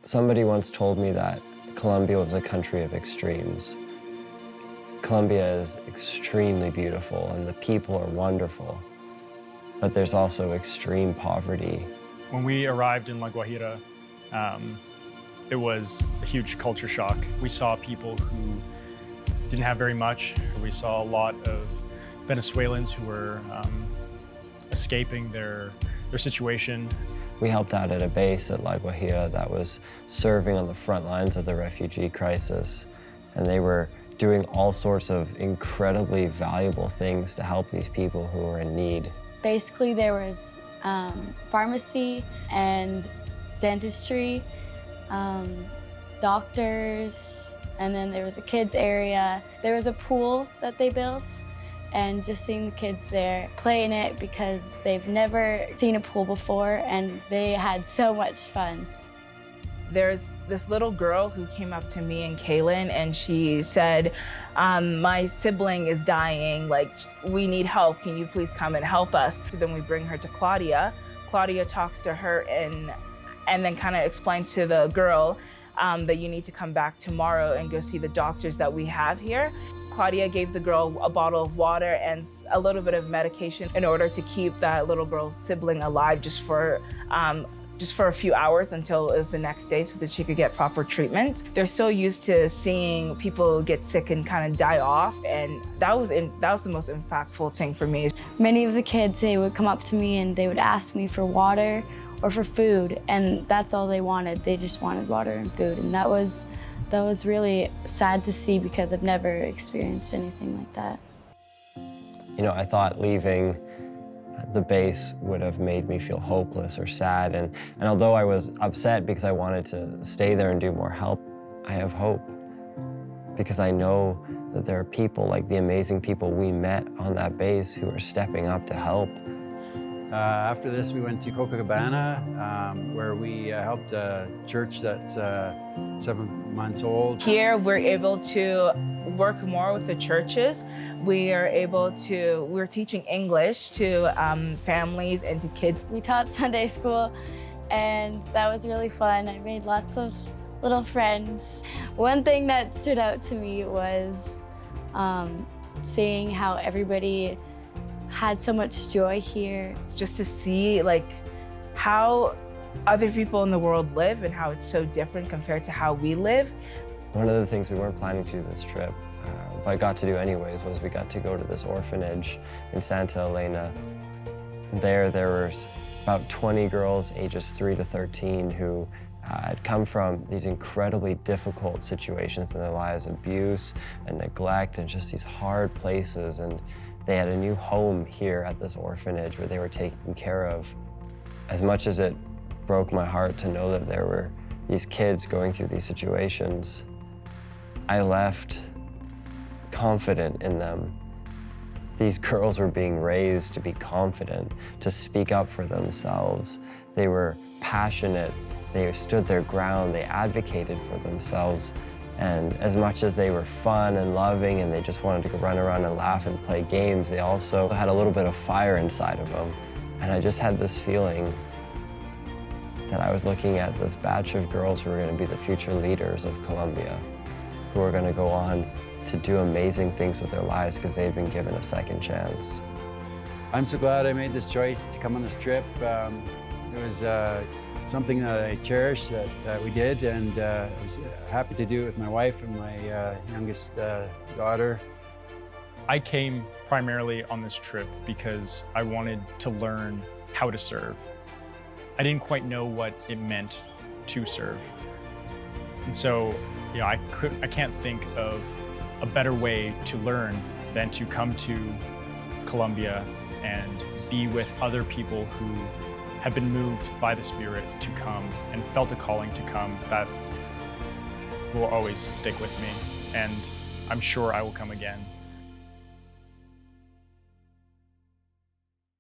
Somebody once told me that Colombia was a country of extremes. Colombia is extremely beautiful and the people are wonderful, but there's also extreme poverty. When we arrived in La Guajira, it was a huge culture shock. We saw people who didn't have very much. We saw a lot of Venezuelans who were escaping their situation. We helped out at a base at La Guajira that was serving on the front lines of the refugee crisis, and they were doing all sorts of incredibly valuable things to help these people who were in need. Basically, there was pharmacy and dentistry, doctors, and then there was a kids area. There was a pool that they built, and just seeing the kids there play in it because they've never seen a pool before, and they had so much fun. There's this little girl who came up to me and Kaylin, and she said, my sibling is dying, like, we need help, can you please come and help us? So then we bring her to Claudia. Claudia talks to her and then kind of explains to the girl that you need to come back tomorrow and go see the doctors that we have here. Claudia gave the girl a bottle of water and a little bit of medication in order to keep that little girl's sibling alive just for a few hours until it was the next day so that she could get proper treatment. They're so used to seeing people get sick and kind of die off, and that was the most impactful thing for me. Many of the kids, they would come up to me and they would ask me for water or for food, and that's all they wanted. They just wanted water and food, and that was really sad to see because I've never experienced anything like that. You know, I thought leaving the base would have made me feel hopeless or sad, and although I was upset because I wanted to stay there and do more help, I have hope because I know that there are people like the amazing people we met on that base who are stepping up to help. After this, we went to Copacabana, where we helped a church that's 7 months old. Here, we're able to work more with the churches. We're teaching English to families and to kids. We taught Sunday school, and that was really fun. I made lots of little friends. One thing that stood out to me was seeing how everybody had so much joy here. It's just to see like how other people in the world live and how it's so different compared to how we live. One of the things we weren't planning to do this trip, but got to do anyways, was we got to go to this orphanage in Santa Elena. There was about 20 girls ages 3 to 13 who had come from these incredibly difficult situations in their lives, abuse and neglect and just these hard places, and they had a new home here at this orphanage where they were taken care of. As much as it broke my heart to know that there were these kids going through these situations, I left confident in them. These girls were being raised to be confident, to speak up for themselves. They were passionate, they stood their ground, they advocated for themselves. And as much as they were fun and loving and they just wanted to go run around and laugh and play games, they also had a little bit of fire inside of them. And I just had this feeling that I was looking at this batch of girls who were going to be the future leaders of Colombia, who were going to go on to do amazing things with their lives because they'd been given a second chance. I'm so glad I made this choice to come on this trip. It was something that I cherished that we did, and I was happy to do it with my wife and my youngest daughter. I came primarily on this trip because I wanted to learn how to serve. I didn't quite know what it meant to serve. And so, you know, I can't think of a better way to learn than to come to Colombia and be with other people who have been moved by the Spirit to come and felt a calling to come that will always stick with me. And I'm sure I will come again.